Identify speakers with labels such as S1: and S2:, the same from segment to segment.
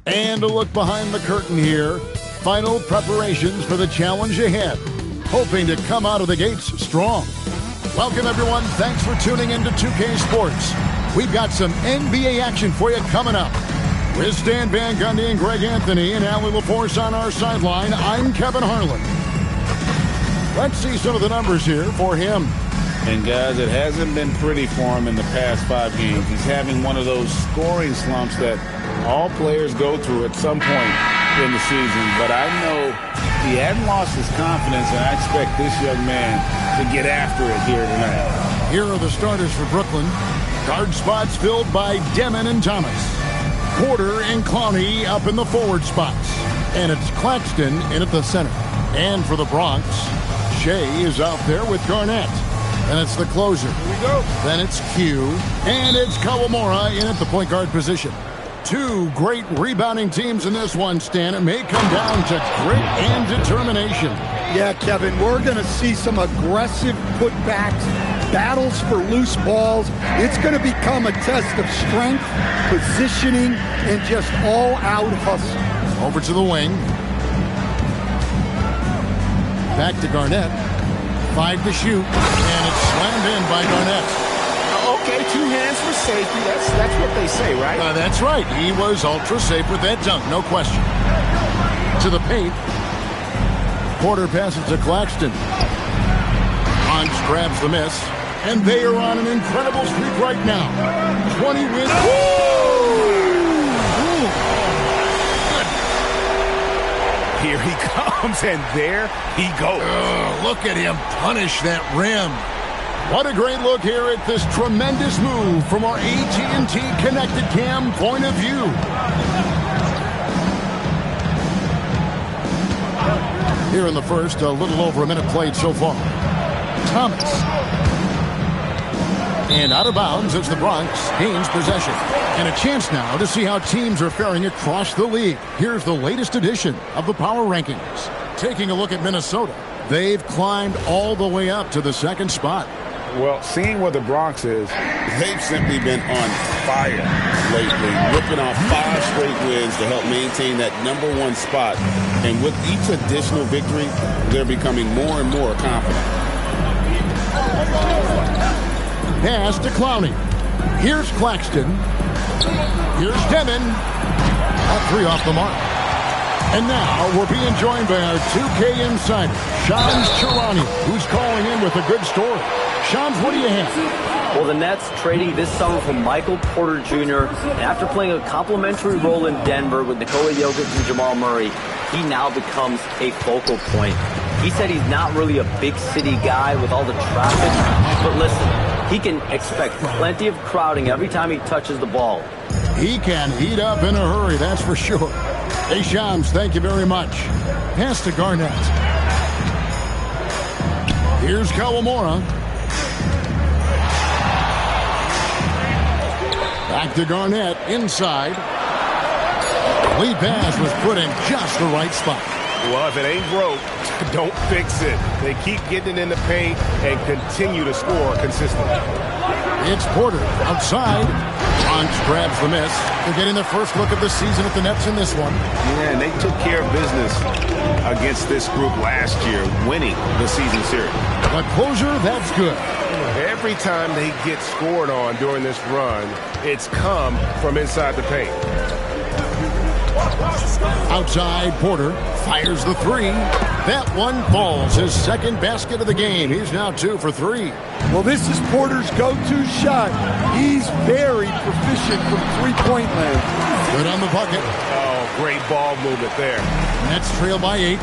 S1: And a look behind the curtain here. Final preparations for the challenge ahead. Hoping to come out of the gates strong. Welcome, everyone. Thanks for tuning into 2K Sports. We've got some NBA action for you coming up. With Stan Van Gundy and Greg Anthony and Allie LaForce on our sideline, I'm Kevin Harlan. Let's see some of the numbers here for him.
S2: And guys, it hasn't been pretty for him in the past 5 games. He's having one of those scoring slumps that all players go through at some point in the season. But I know he hadn't lost his confidence, and I expect this young man to get after it here tonight.
S1: Here are the starters for Brooklyn. Guard spots filled by Demon and Thomas. Porter and Clowney up in the forward spots. And it's Claxton in at the center. And for the Bronx, Shea is out there with Garnett. And it's the closer. Here we go. Then it's Q. And it's Kawamura in at the point guard position. Two great rebounding teams in this one, Stan. It may come down to grit and determination.
S3: Yeah, Kevin, we're going to see some aggressive putbacks, battles for loose balls. It's going to become a test of strength, positioning, and just all-out hustle.
S1: Over to the wing. Back to Garnett. 5 to shoot, and it's slammed in by Garnett.
S4: Okay, 2 hands for safety. That's what they say, right?
S1: That's right. He was ultra safe with that dunk, no question. To the paint. Porter passes to Claxton. Bronx grabs the miss, and they are on an incredible streak right now. 20 wins.
S4: Here he comes, and there he goes.
S1: Look at him punish that rim. What a great look here at this tremendous move from our AT&T Connected Cam point of view. Here in the first, a little over a minute played so far. Thomas. And out of bounds as the Bronx gains possession. And a chance now to see how teams are faring across the league. Here's the latest edition of the Power Rankings. Taking a look at Minnesota. They've climbed all the way up to the 2nd spot.
S2: Well, seeing where the Bronx is,
S5: they've simply been on fire lately, ripping off 5 straight wins to help maintain that #1 spot. And with each additional victory, they're becoming more and more confident.
S1: Pass to Clowney. Here's Claxton. Here's Demon. All 3 off the mark. And now we're being joined by our 2K insider, Shams Charania, who's calling in with a good story. Shams, what do you have?
S6: Well, the Nets trading this summer for Michael Porter Jr. And after playing a complimentary role in Denver with Nikola Jokic and Jamal Murray, he now becomes a focal point. He said he's not really a big city guy with all the traffic, but listen, he can expect plenty of crowding every time he touches the ball.
S1: He can heat up in a hurry, that's for sure. Hey, Shams, thank you very much. Pass to Garnett. Here's Kawamura. Back to Garnett, inside. Lead pass was put in just the right spot.
S4: Well, if it ain't broke, don't fix it. They keep getting it in the paint and continue to score consistently.
S1: It's Porter outside. Bronx grabs the miss. They're getting their first look of the season at the Nets in this one.
S4: Yeah, and they took care of business against this group last year, winning the season series.
S1: The closure, that's good.
S4: Every time they get scored on during this run, it's come from inside the paint.
S1: Outside, Porter fires the 3. That one falls. His 2nd basket of the game. He's now 2 for 3.
S3: Well, this is Porter's go-to shot. He's very proficient from three-point land.
S1: Good on the bucket.
S4: Oh, great ball movement there.
S1: Nets trail by 8.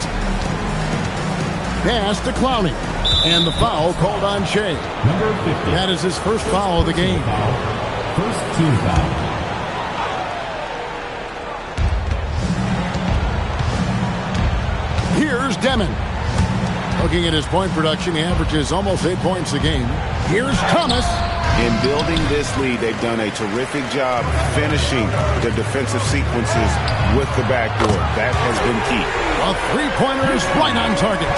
S1: Pass to Clowney. And the foul called on Shea. That is his first foul of the game.
S7: First team foul.
S1: Here's Demon. Looking at his point production, he averages almost 8 points a game. Here's Thomas.
S2: in building this lead, they've done a terrific job finishing their defensive sequences with the backboard. That has been key.
S1: A three-pointer is right on target.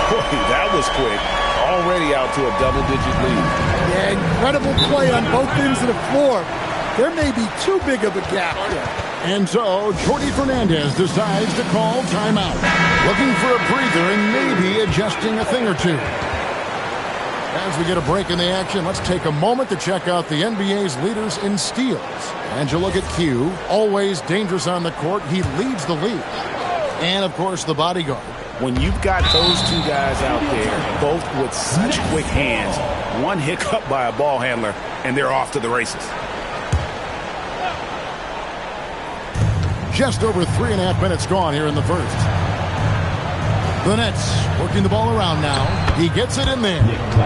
S2: Boy, that was quick. Already out to a double-digit lead.
S3: Yeah, incredible play on both ends of the floor. There may be too big of a gap here.
S1: And so, Jordy Fernandez decides to call timeout. Looking for a breather and maybe adjusting a thing or two. As we get a break in the action, let's take a moment to check out the NBA's leaders in steals. And you look at Q, always dangerous on the court. He leads the league. And, of course, the bodyguard.
S2: When you've got those two guys out there, both with such quick hands, one hiccup by a ball handler, and they're off to the races.
S1: Just over 3.5 minutes gone here in the first. The Nets working the ball around now. He gets it in there.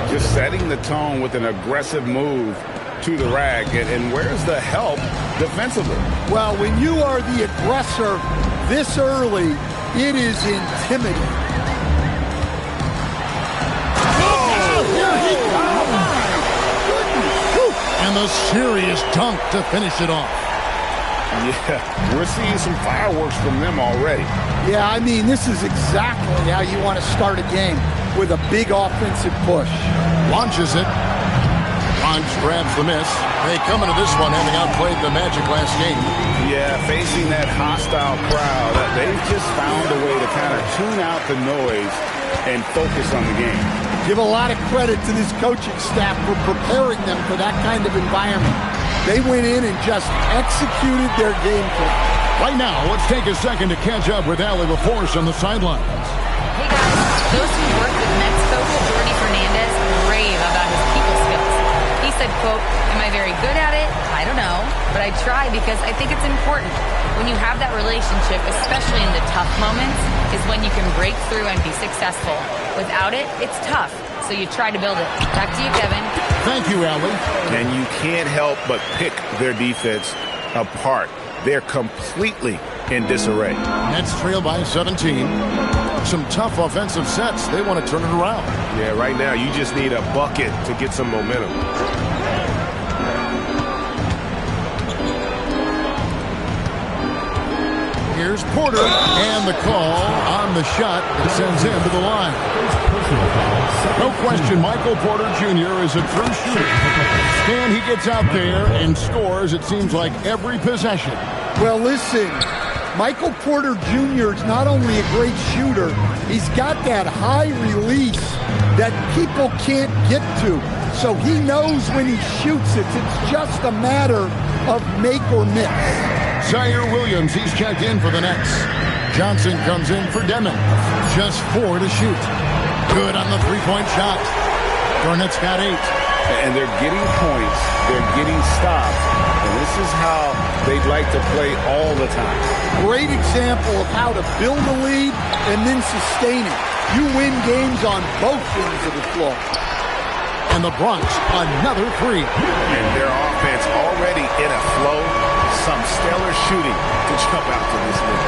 S2: Just setting the tone with an aggressive move to the rack. And where's the help defensively?
S3: Well, when you are the aggressor this early, it is intimidating.
S1: Here he comes! And the serious dunk to finish it off.
S2: Yeah, we're seeing some fireworks from them already.
S3: Yeah, I mean, this is exactly how you want to start a game, with a big offensive push.
S1: Launches it. Bonds grabs the miss. They come into this one having outplayed the Magic last game.
S2: Yeah, facing that hostile crowd, they've just found a way to kind of tune out the noise and focus on the game.
S3: Give a lot of credit to this coaching staff for preparing them for that kind of environment. They went in and just executed their game plan.
S1: Right now, let's take a second to catch up with Allie LaForce on the sidelines.
S8: Hey guys, those who work with Nets coach Jordy Fernandez rave about his people skills. He said, quote, "Am I very good at it? I don't know, but I try because I think it's important. When you have that relationship, especially in the tough moments, is when you can break through and be successful. Without it, it's tough. So you try to build it." Back to you, Kevin.
S1: Thank you, Allie.
S2: And you can't help but pick their defense apart. They're completely in disarray.
S1: Nets trail by 17. Some tough offensive sets. They want to turn it around.
S4: Yeah, right now you just need a bucket to get some momentum.
S1: Here's Porter, and the call on the shot that sends him to the line. No question, Michael Porter Jr. is a true shooter. And he gets out there and scores, it seems like, every possession.
S3: Well, listen, Michael Porter Jr. is not only a great shooter, he's got that high release that people can't get to. So he knows when he shoots it, it's just a matter of make or miss.
S1: Zaire Williams, he's checked in for the Nets. Johnson comes in for Demon. Just 4 to shoot. Good on the three-point shot. Garnett's got 8.
S2: And they're getting points. They're getting stops. And this is how they'd like to play all the time.
S3: Great example of how to build a lead and then sustain it. You win games on both ends of the floor.
S1: And the Bronx, another 3.
S2: And their offense already in a flow. Some stellar shooting to jump out to this lead.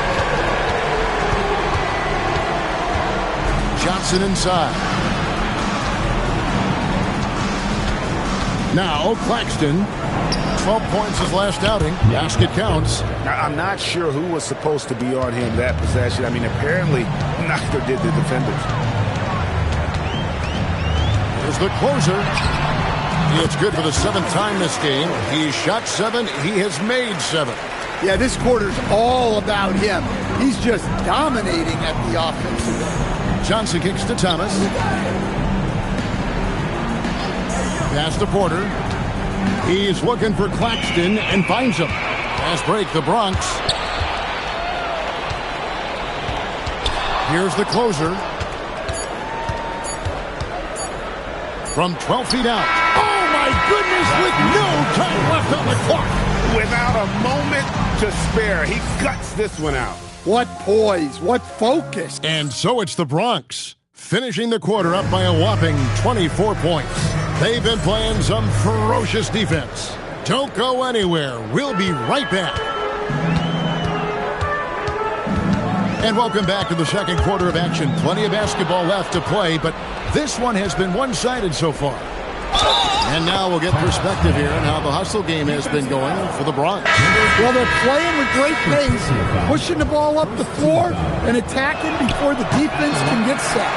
S1: Johnson inside. Now Claxton. 12 points his last outing. Basket counts.
S2: I'm not sure who was supposed to be on him that possession. I mean, apparently neither did the defenders.
S1: Here's the closer. It's good for the 7th time this game. He shot 7. He has made 7.
S3: Yeah, this quarter's all about him. He's just dominating at the offensive end.
S1: Johnson kicks to Thomas. Pass to Porter. He's looking for Claxton and finds him. Pass break, the Bronx. Here's the closer. From 12 feet out. Oh, my goodness, with no time left on the clock.
S2: Without a moment to spare, he guts this one out.
S3: What poise, what focus.
S1: And so it's the Bronx, finishing the quarter up by a whopping 24 points. They've been playing some ferocious defense. Don't go anywhere. We'll be right back. And welcome back to the second quarter of action. Plenty of basketball left to play, but this one has been one-sided so far. And now we'll get perspective here on how the hustle game has been going for the Bronx.
S3: Well, they're playing with great pace, pushing the ball up the floor and attacking before the defense can get set.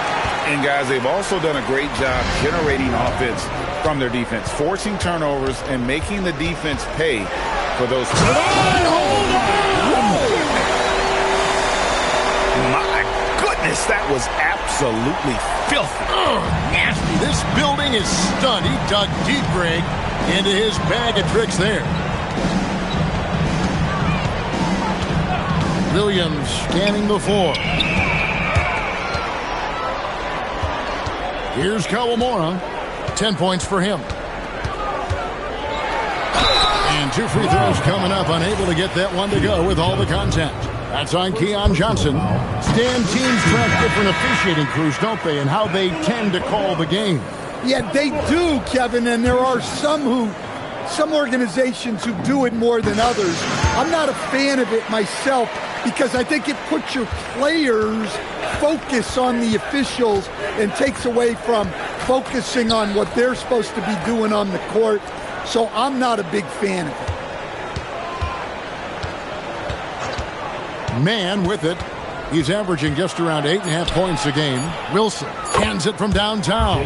S2: And guys, they've also done a great job generating offense from their defense, forcing turnovers and making the defense pay for those.
S1: Hold on!
S4: miss. That was absolutely filthy.
S1: Nasty. This building is stunned. He dug deep, Greg, into his bag of tricks there. Williams scanning the floor. Here's Kawamura. 10 points for him. And 2 free throws coming up. Unable to get that one to go with all the contact. That's on Keon Johnson. Stan, teams track different officiating crews, don't they, and how they tend to call the game.
S3: Yeah, they do, Kevin, and there are some organizations who do it more than others. I'm not a fan of it myself because I think it puts your players' focus on the officials and takes away from focusing on what they're supposed to be doing on the court. So I'm not a big fan of it.
S1: Man with it. He's averaging just around 8.5 points a game. Wilson cans it from downtown.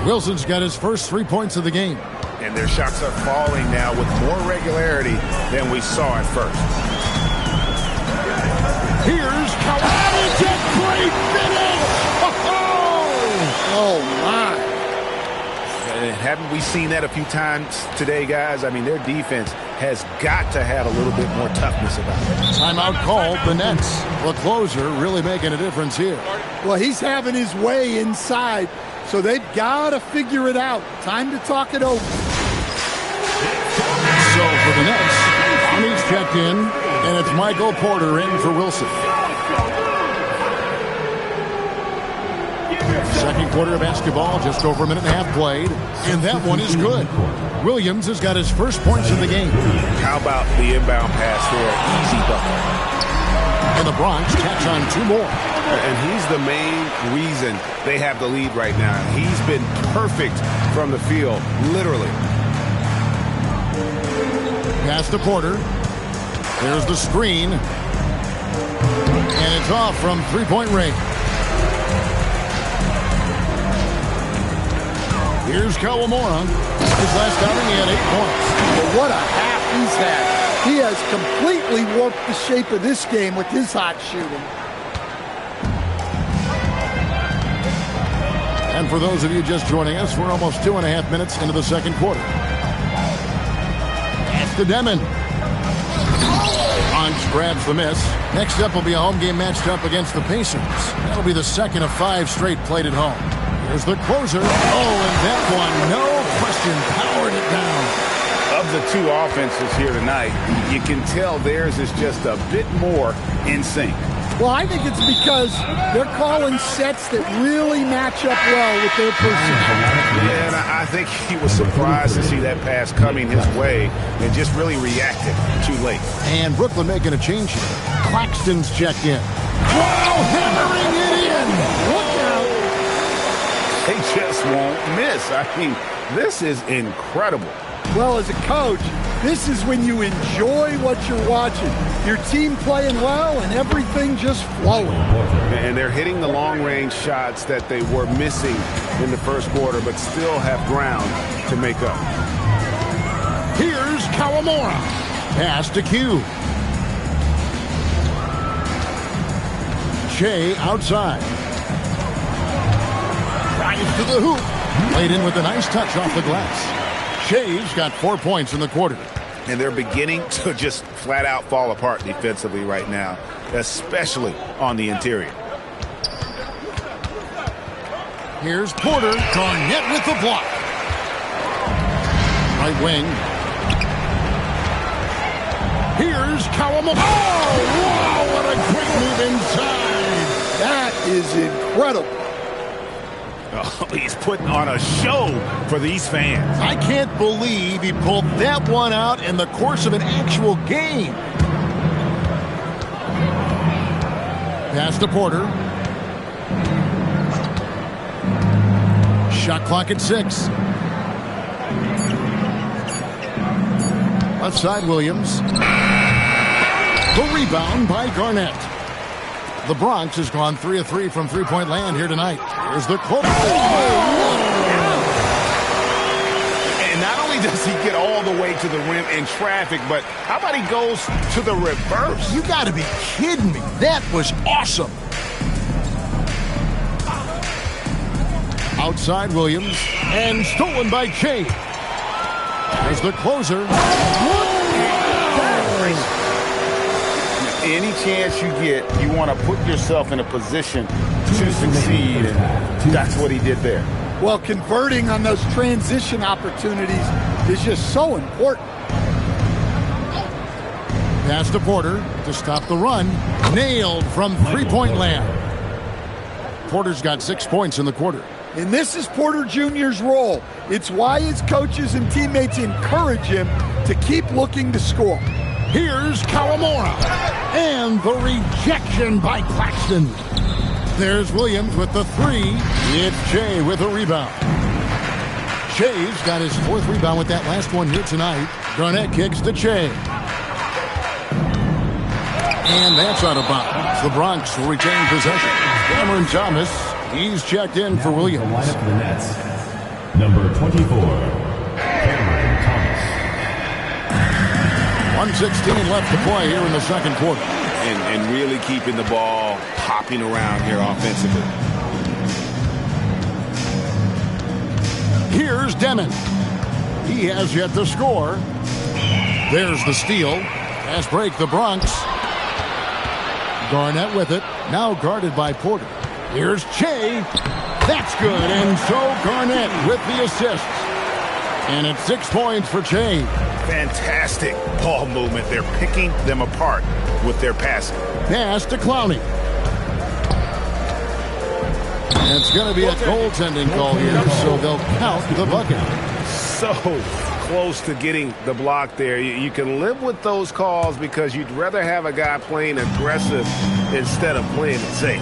S1: Wilson's got his first 3 points of the game.
S4: And their shots are falling now with more regularity than we saw at first.
S1: Here's Kawhi. Great finish!
S3: Oh, my.
S4: And haven't we seen that a few times today, guys? I mean, their defense has got to have a little bit more toughness about it.
S1: Timeout called, the Nets. The closer really making a difference here.
S3: Well, he's having his way inside, so they've got to figure it out. Time to talk it over.
S1: So for the Nets, Money's checked in, and it's Michael Porter in for Wilson. Second quarter of basketball, just over a minute and a half played, and that one is good. Williams has got his first points of the game.
S4: How about the inbound pass there? Easy bucket.
S1: And the Bronx catch on 2 more.
S4: And he's the main reason they have the lead right now. He's been perfect from the field, literally.
S1: Pass to Porter. There's the screen. And it's off from 3-point range. Here's Kawamura. His last outing, he had 8 points.
S3: But what a half he's had. He has completely warped the shape of this game with his hot shooting.
S1: And for those of you just joining us, we're almost 2.5 minutes into the second quarter. Pass to Demon. Onch grabs the miss. Next up will be a home game matched up against the Pacers. That'll be the second of 5 straight played at home. Here's the closer. Oh, and that one, no question, powered it down.
S4: Of the 2 offenses here tonight, you can tell theirs is just a bit more in sync.
S3: Well, I think it's because they're calling sets that really match up well with their personnel.
S4: Yeah, and I think he was surprised to see that pass coming his way and just really reacted too late.
S1: And Brooklyn making a change here. Claxton's checked in. Wow, hammering it in. Look out.
S4: They just won't miss. I mean, this is incredible.
S3: Well, as a coach, this is when you enjoy what you're watching. Your team playing well and everything just flowing.
S4: And they're hitting the long-range shots that they were missing in the first quarter, but still have ground to make up.
S1: Here's Kawamura. Pass to Q. Shea outside. Drives to the hoop. Played in with a nice touch off the glass. Shea's got 4 points in the quarter.
S4: And they're beginning to just flat out fall apart defensively right now, especially on the interior.
S1: Here's Porter. Garnett with the block. Right wing. Here's Kawamura. Oh, wow, what a quick move inside.
S3: That is incredible.
S4: Oh, he's putting on a show for these fans.
S1: I can't believe he pulled that one out in the course of an actual game. Pass to Porter. Shot clock at 6. Left side, Williams. The rebound by Garnett. The Bronx has gone 3 of 3 from 3-point land here tonight. Here's the close.
S4: And not only does he get all the way to the rim in traffic, but how about he goes to the reverse?
S1: You got to be kidding me. That was awesome. Outside Williams, and stolen by Chase. As the closer.
S2: Any chance you get, you want to put yourself in a position to succeed, and that's what he did there.
S3: Well, converting on those transition opportunities is just so important.
S1: Pass to Porter to stop the run. Nailed from three-point land. Porter's got 6 points in the quarter.
S3: And this is Porter Jr.'s role. It's why his coaches and teammates encourage him to keep looking to score.
S1: Here's Kawamura. And the rejection by Claxton. There's Williams with the three. It's Shea with a rebound. Shea's got his 4th rebound with that last one here tonight. Garnett kicks to Shea. And that's out of bounds. The Bronx will retain possession. Cameron Thomas, he's checked in for Williams.
S7: The lineup for the Nets. Number 24, Cameron Thomas.
S1: 1:16 left to play here in the second quarter.
S5: And really keeping the ball hopping around here offensively.
S1: Here's Demon. He has yet to score. There's the steal. Fast break, the Bronx. Garnett with it. Now guarded by Porter. Here's Shea. That's good. And so Garnett with the assist. And it's 6 points for Shea.
S4: Fantastic ball movement. They're picking them apart with their passing.
S1: Pass to Clowney. It's going to be a goaltending call here, so they'll count the bucket.
S4: So close to getting the block there. You can live with those calls because you'd rather have a guy playing aggressive instead of playing it safe.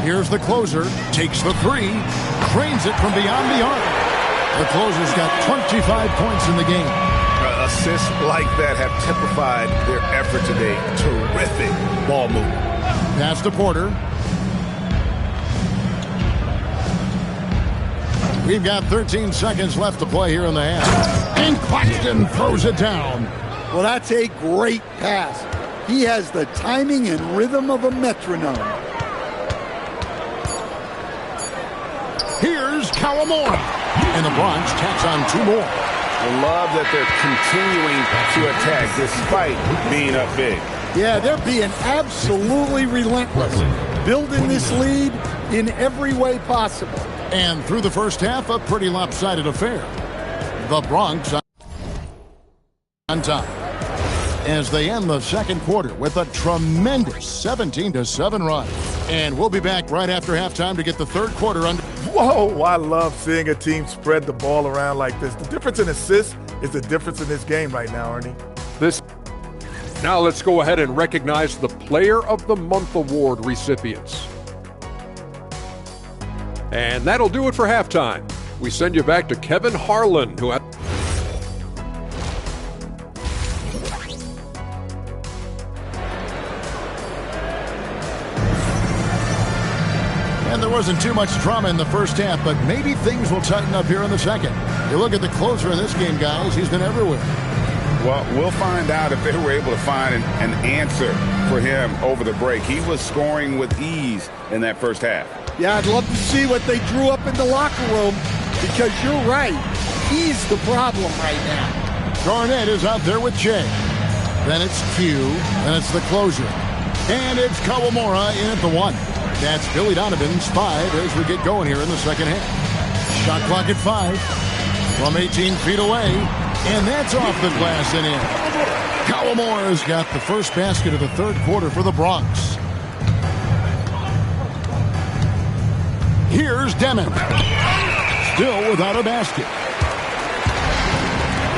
S1: Here's the closer. Takes the three. Cranes it from beyond the arc. The closer's got 25 points in the game.
S4: Assists like that have typified their effort today. Terrific ball movement.
S1: Pass to Porter. We've got 13 seconds left to play here in the half. And Claxton throws it down.
S3: Well, that's a great pass. He has the timing and rhythm of a metronome.
S1: Here's Kawamura. And the Bronx tacks on 2 more.
S2: I love that they're continuing to attack despite being up big.
S3: Yeah, they're being absolutely relentless, building this lead in every way possible.
S1: And through the first half, a pretty lopsided affair. The Bronx on top as they end the second quarter with a tremendous 17-7 run. And we'll be back right after halftime to get the third quarter under.
S9: Whoa, I love seeing a team spread the ball around like this. The difference in assists is the difference in this game right now, Ernie.
S10: Now let's go ahead and recognize the Player of the Month Award recipients. And that'll do it for halftime. We send you back to Kevin Harlan, who had...
S1: And there wasn't too much drama in the first half, but maybe things will tighten up here in the second. You look at the closer in this game, guys. He's been everywhere.
S2: Well, we'll find out if they were able to find an answer for him over the break. He was scoring with ease in that first half.
S3: Yeah, I'd love to see what they drew up in the locker room because you're right. He's the problem right now.
S1: Garnett is out there with Shea. Then it's Q, and it's the closer. And it's Kawamura in at the 1. That's Billy Donovan's 5 as we get going here in the second half. Shot clock at 5 from 18 feet away. And that's off the glass and in. Kawamura's got the first basket of the third quarter for the Bronx. Here's Demon. Still without a basket.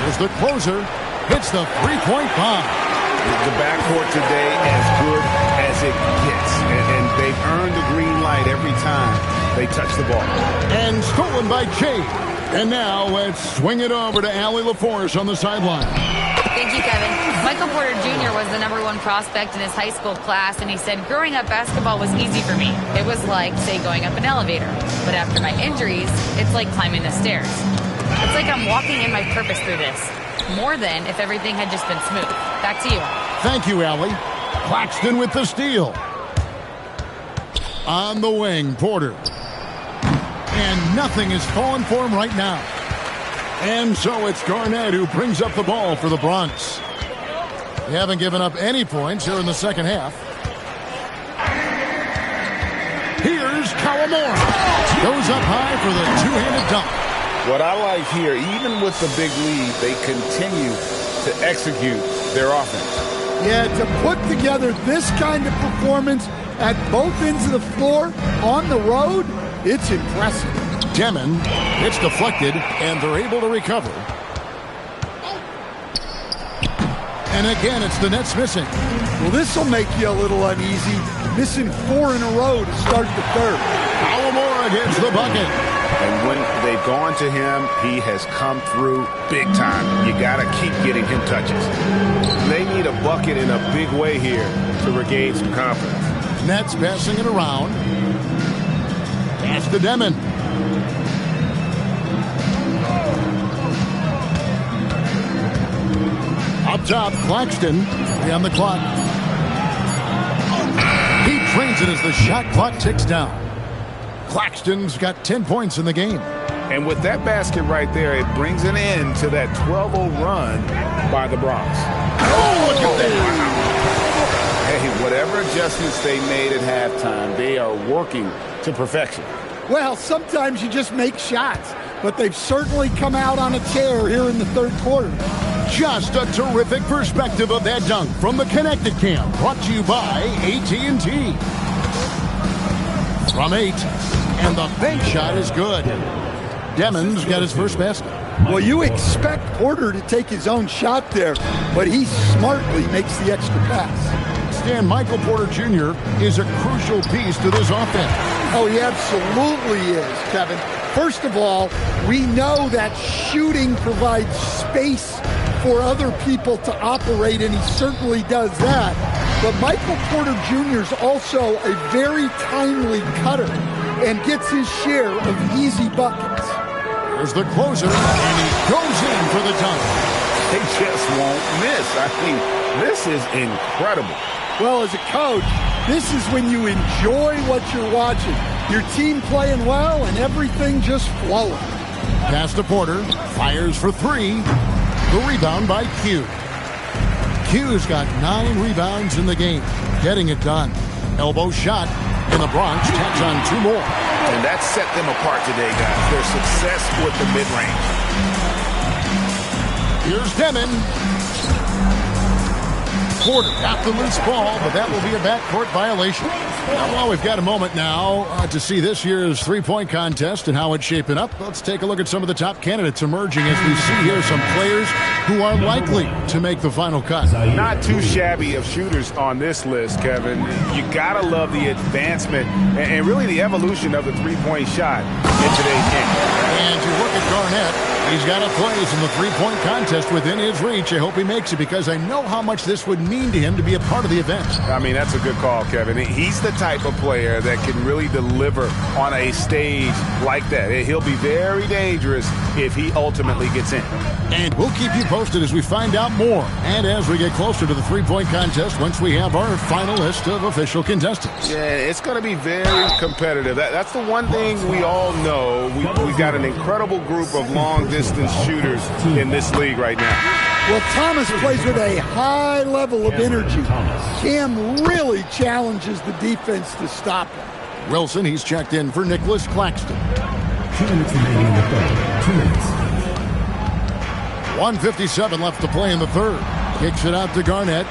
S1: Here's the closer. Hits the three-point bomb.
S2: The backcourt today as good as it gets. And they've earned the green light every time they touch the ball.
S1: And stolen by Shea. And now let's swing it over to Allie LaForce on the sideline.
S8: Thank you, Kevin. Michael Porter Jr. was the #1 prospect in his high school class, and he said, growing up, basketball was easy for me. It was like, say, going up an elevator. But after my injuries, it's like climbing the stairs. It's like I'm walking in my purpose through this. More than if everything had just been smooth. Back to you.
S1: Thank you, Allie. Claxton with the steal. On the wing, Porter. And nothing is falling for him right now. And so it's Garnett who brings up the ball for the Bronx. They haven't given up any points here in the second half. Here's Kawamura. Goes up high for the two-handed dunk.
S2: What I like here, even with the big lead, they continue to execute their offense.
S3: Yeah, to put together this kind of performance at both ends of the floor on the road, it's impressive.
S1: Demon, it's deflected, and they're able to recover. And again, it's the Nets missing.
S3: Well, this will make you a little uneasy. Missing 4 in a row to start the third.
S1: Kawamura gets the bucket.
S2: And when they've gone to him, he has come through big time. You got to keep getting him touches.
S4: They need a bucket in a big way here to regain some confidence.
S1: Nets passing it around. Pass to Demon. Up top, Claxton. 3 on the clock. He trains it as the shot clock ticks down. Claxton's got 10 points in the game.
S2: And with that basket right there, it brings an end to that 12-0 run by the Bronx.
S1: Oh, look at that.
S2: Hey, whatever adjustments they made at halftime, they are working to perfection.
S3: Well, sometimes you just make shots, but they've certainly come out on a tear here in the third quarter.
S1: Just a terrific perspective of that dunk from the Connected Cam, brought to you by AT&T. From 8, and the bank shot is good. Demon's got his first basket.
S3: Well, you expect Porter to take his own shot there, but he smartly makes the extra pass.
S1: Stan, Michael Porter Jr. is a crucial piece to this offense.
S3: Oh, he absolutely is, Kevin. First of all, we know that shooting provides space for other people to operate, and he certainly does that. But Michael Porter Jr. is also a very timely cutter and gets his share of easy buckets.
S1: There's the closer, and he goes in for the dunk.
S2: They just won't miss. I mean, this is incredible.
S3: Well, as a coach, this is when you enjoy what you're watching. Your team playing well and everything just flowing.
S1: Pass to Porter, fires for 3. The rebound by Q. Q's got 9 rebounds in the game, getting it done. Elbow shot, and the Bronx tacks on 2 more.
S2: And that set them apart today, guys. Their success with the mid-range.
S1: Here's Demon. Porter got the loose ball, but that will be a backcourt violation. Now, while we've got a moment now to see this year's three-point contest and how it's shaping up, let's take a look at some of the top candidates emerging as we see here some players who are likely to make the final cut.
S2: Not too shabby of shooters on this list, Kevin. You got to love the advancement and really the evolution of the three-point shot in today's game.
S1: And to look at Garnett, he's got a place in the three-point contest within his reach. I hope he makes it because I know how much this would mean to him to be a part of the event.
S2: I mean, that's a good call, Kevin. He's the type of player that can really deliver on a stage like that. He'll be very dangerous if he ultimately gets in.
S1: And we'll keep you posted as we find out more and as we get closer to the three-point contest once we have our final list of official contestants.
S2: Yeah, it's going to be very competitive. That's the one thing we all know. We've got an incredible group of long-distance shooters in this league right now.
S3: Well, Thomas plays with a high level of energy. Cam really challenges the defense to stop him.
S1: Wilson, he's checked in for Nicholas Claxton.
S7: 2 minutes remaining in the third. 2 minutes.
S1: 1:57 left to play in the third. Kicks it out to Garnett.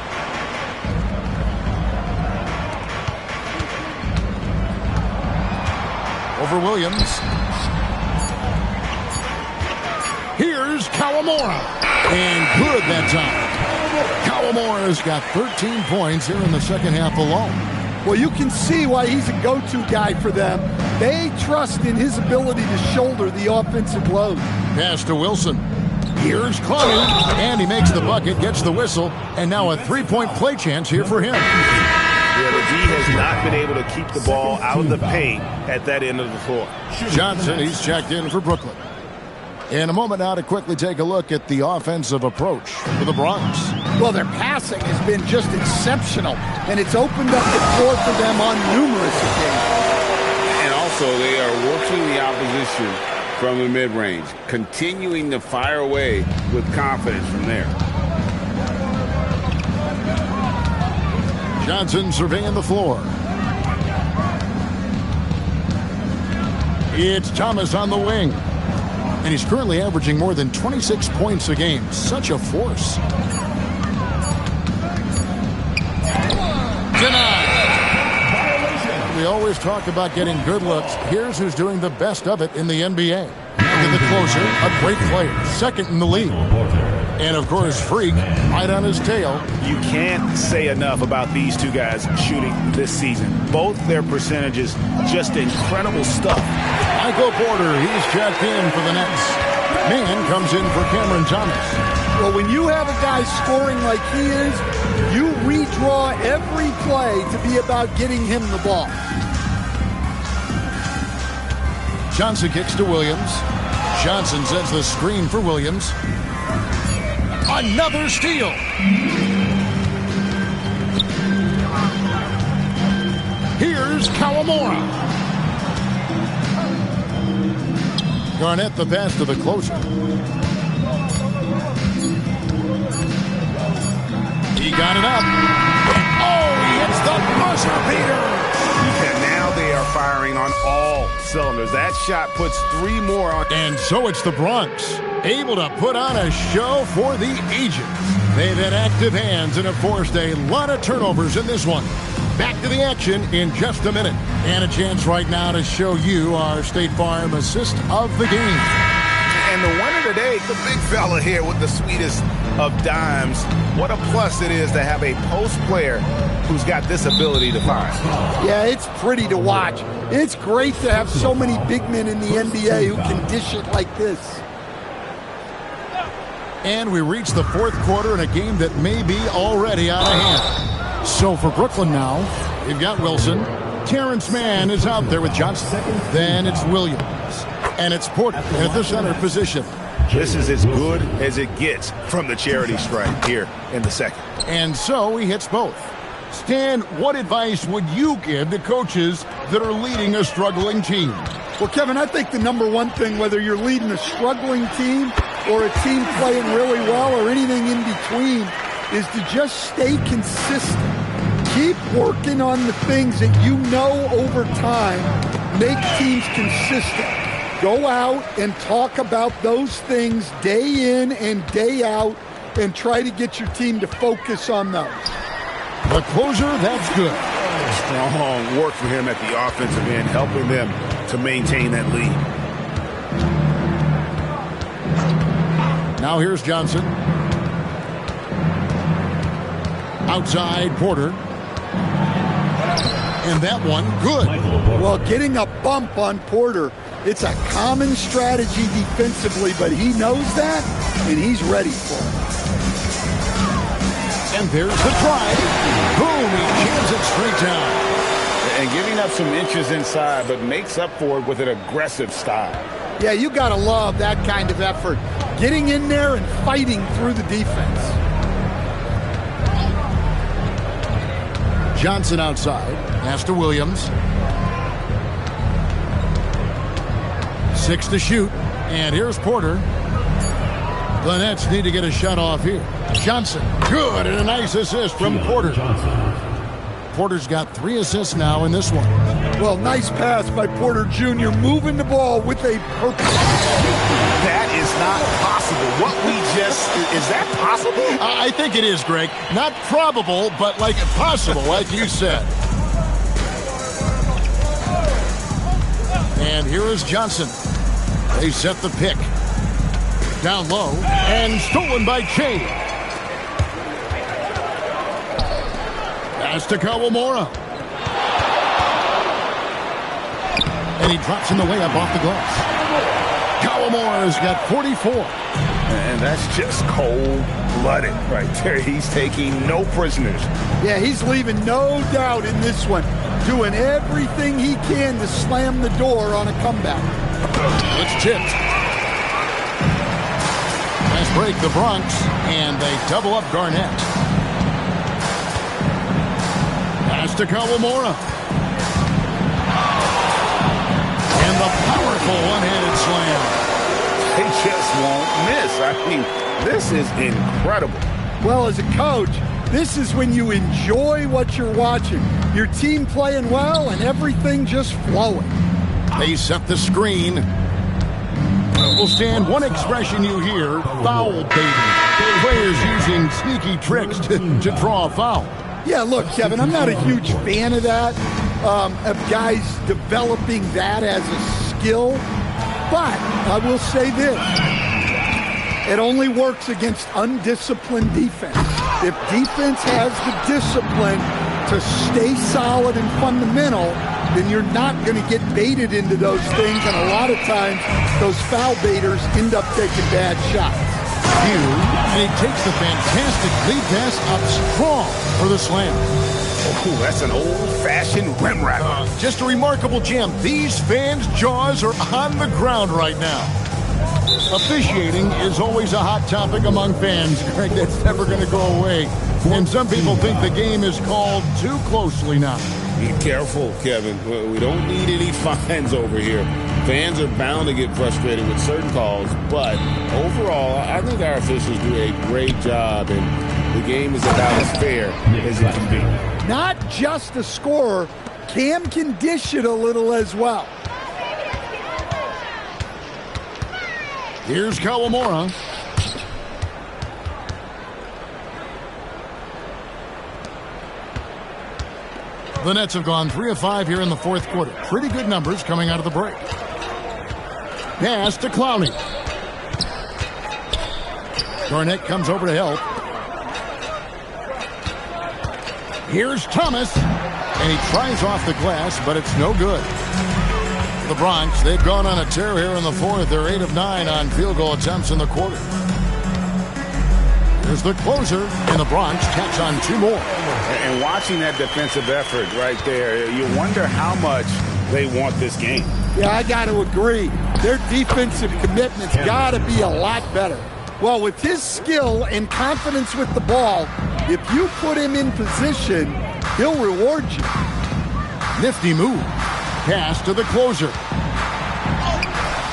S1: Over Williams. Here's Kawamura. And good that time. Kawamura's got 13 points here in the second half alone.
S3: Well, you can see why he's a go-to guy for them. They trust in his ability to shoulder the offensive load.
S1: Pass to Wilson. Here's Clowney, and he makes the bucket, gets the whistle, and now a three-point play chance here for him.
S2: Yeah, the D has not been able to keep the ball out of the paint at that end of the floor.
S1: Johnson, he's checked in for Brooklyn. In a moment now to quickly take a look at the offensive approach for the Bronx.
S3: Well, their passing has been just exceptional, and it's opened up the floor for them on numerous occasions.
S5: So they are working the opposition from the mid-range, continuing to fire away with confidence from there.
S1: Johnson surveying the floor. It's Thomas on the wing. And he's currently averaging more than 26 points a game. Such a force. Denied. We always talk about getting good looks. Here's who's doing the best of it in the NBA. Look at the closer, a great player, second in the league. And, of course, Freak right on his tail.
S2: You can't say enough about these two guys shooting this season. Both their percentages, just incredible stuff.
S1: Michael Porter, he's checked in for the Nets. Man comes in for Cameron Thomas.
S3: Well, when you have a guy scoring like he is, you redraw every play to be about getting him the ball.
S1: Johnson kicks to Williams. Johnson sets the screen for Williams. Another steal. Here's Kawamura. Garnett the pass to the closer. He got it up. Oh, he hits the buzzer beater.
S2: And now they are firing on all cylinders. That shot puts 3 more on.
S1: And so it's the Bronx, able to put on a show for the ages. They've had active hands and have forced a lot of turnovers in this one. Back to the action in just a minute. And a chance right now to show you our State Farm assist of the game.
S2: And the winner today, the big fella here with the sweetest of dimes. What a plus it is to have a post player who's got this ability to find.
S3: Yeah, it's pretty to watch. It's great to have so many big men in the NBA who can dish it like this.
S1: And we reach the fourth quarter in a game that may be already out of hand. So for Brooklyn now, we've got Wilson. Terrence Mann is out there with Johnson. Then it's Williams. And it's Porter at the center position.
S2: This is as good as it gets from the charity stripe here in the second.
S1: And so he hits both. Stan, what advice would you give to coaches that are leading a struggling team?
S3: Well, Kevin, I think the number one thing, whether you're leading a struggling team or a team playing really well or anything in between, is to just stay consistent. Keep working on the things that you know over time make teams consistent. Go out and talk about those things day in and day out and try to get your team to focus on those.
S1: The closer, that's good.
S2: Strong work for him at the offensive end, helping them to maintain that lead.
S3: Now here's Johnson. Outside Porter. And that one, good. Well, getting a bump on Porter, it's a common strategy defensively, but he knows that, and he's ready for it. And there's the try. Boom, he jams it straight down.
S2: And giving up some inches inside, but makes up for it with an aggressive style.
S3: Yeah, you got to love that kind of effort. Getting in there and fighting through the defense. Johnson outside. Pass to Williams. 6 to shoot. And here's Porter. The Nets need to get a shot off here. Johnson, good, and a nice assist from Porter. Porter's got 3 assists now in this one. Well, nice pass by Porter Jr., moving the ball with a purpose.
S2: That is not possible. What we just, is that possible?
S1: I think it is, Greg. Not probable, but like possible, like you said. And here is Johnson. They set the pick. Down low, and stolen by Chase. Pass to Kawamura. And he drops in the way up off the glass. Kawamura's got 44.
S2: And that's just cold-blooded right there. He's taking no prisoners.
S3: Yeah, he's leaving no doubt in this one. Doing everything he can to slam the door on a comeback.
S1: It's tipped. Nice break, the Bronx, and they double up Garnett. Pass to Kawamura. powerful one-handed slam.
S2: They just won't miss. I mean, this is incredible.
S3: Well, as a coach, this is when you enjoy what you're watching. Your team playing well and everything just flowing.
S1: They set the screen. Will stand one expression you hear, foul baiting. Players using sneaky tricks to draw a foul.
S3: Yeah, look, Kevin, I'm not a huge fan of that, of guys developing that as a skill. But I will say this. It only works against undisciplined defense. If defense has the discipline to stay solid and fundamental, then you're not going to get baited into those things, and a lot of times those foul baiters end up taking bad shots.
S1: And he takes the fantastic lead pass up strong for the slam.
S2: Oh, that's an old-fashioned rim wrapper.
S1: Just a remarkable jam. These fans' jaws are on the ground right now. Officiating is always a hot topic among fans, Greg. That's never going to go away. And some people think the game is called too closely now.
S5: Be careful, Kevin. We don't need any fines over here. Fans are bound to get frustrated with certain calls, but overall, I think our officials do a great job, and the game is about as fair as it can be.
S3: Not just a scorer, Cam can dish it a little as well.
S1: Here's Kawamura. The Nets have gone 3 of 5 here in the fourth quarter. Pretty good numbers coming out of the break. Pass to Clowney. Garnett comes over to help. Here's Thomas. And he tries off the glass, but it's no good. The Bronx, they've gone on a tear here in the fourth. They're 8 of 9 on field goal attempts in the quarter. Here's the closer, and the Bronx tacks on 2 more.
S2: And watching that defensive effort right there, you wonder how much they want this game.
S3: Yeah, I got to agree. Their defensive commitment's got to be a lot better. Well, with his skill and confidence with the ball, if you put him in position, he'll reward you.
S1: Nifty move. Pass to the closer.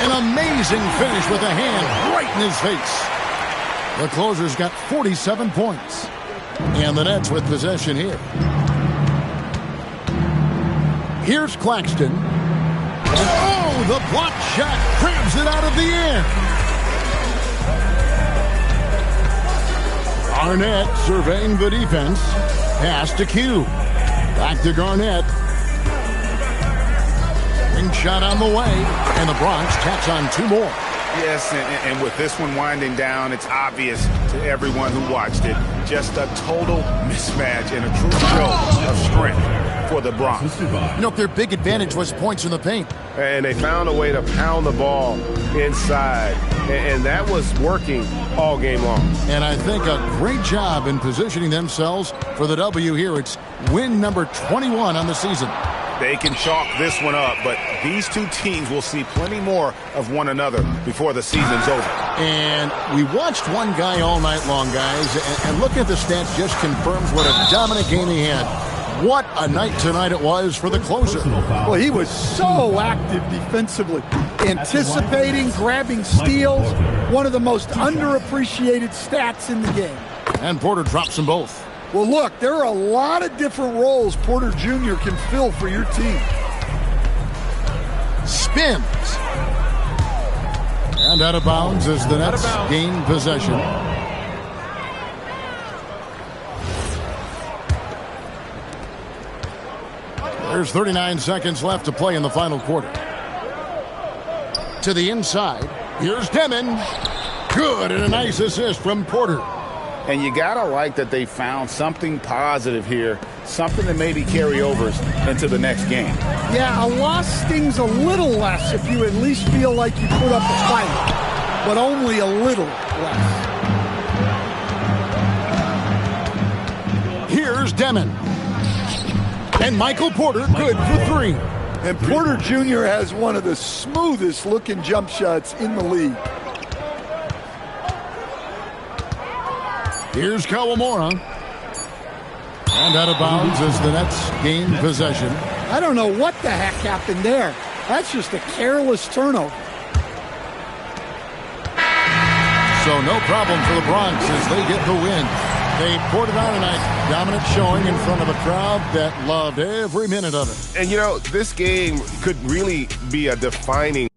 S1: An amazing finish with a hand right in his face. The closer's got 47 points. And the Nets with possession here. Here's Claxton. Oh, the block shot grabs it out of the air. Garnett surveying the defense. Pass to Q. Back to Garnett. Ring shot on the way. And the Bronx tacks on 2 more.
S2: Yes, and with this one winding down, it's obvious to everyone who watched it. Just a total mismatch and a true show of strength for the Bronx.
S1: You know, their big advantage was points in the paint.
S4: And they found a way to pound the ball inside. And that was working all game long.
S1: And I think a great job in positioning themselves for the W here. It's win number 21 on the season.
S2: They can chalk this one up, but these two teams will see plenty more of one another before the season's over.
S1: And we watched one guy all night long, guys, and looking at the stats just confirms what a dominant game he had. What a night tonight it was for the closer.
S3: Well, he was so active defensively, anticipating, grabbing steals, one of the most underappreciated stats in the game.
S1: And Porter drops them both.
S3: Well, look, there are a lot of different roles Porter Jr. can fill for your team.
S1: Spins. And out of bounds as the Nets gain possession. There's 39 seconds left to play in the final quarter. To the inside. Here's Demon. Good, and a nice assist from Porter.
S2: And you got to like that they found something positive here, something that maybe carry overs into the next game.
S3: Yeah, a loss stings a little less if you at least feel like you put up a fight, but only a little less.
S1: Here's Demon. And Michael Porter, good for 3.
S3: And Porter Jr. has one of the smoothest looking jump shots in the league.
S1: Here's Kawamura. And out of bounds as the Nets gain possession.
S3: I don't know what the heck happened there. That's just a careless turnover.
S1: So no problem for the Bronx as they get the win. They poured it on tonight. Dominant showing in front of a crowd that loved every minute of it.
S4: And, this game could really be a defining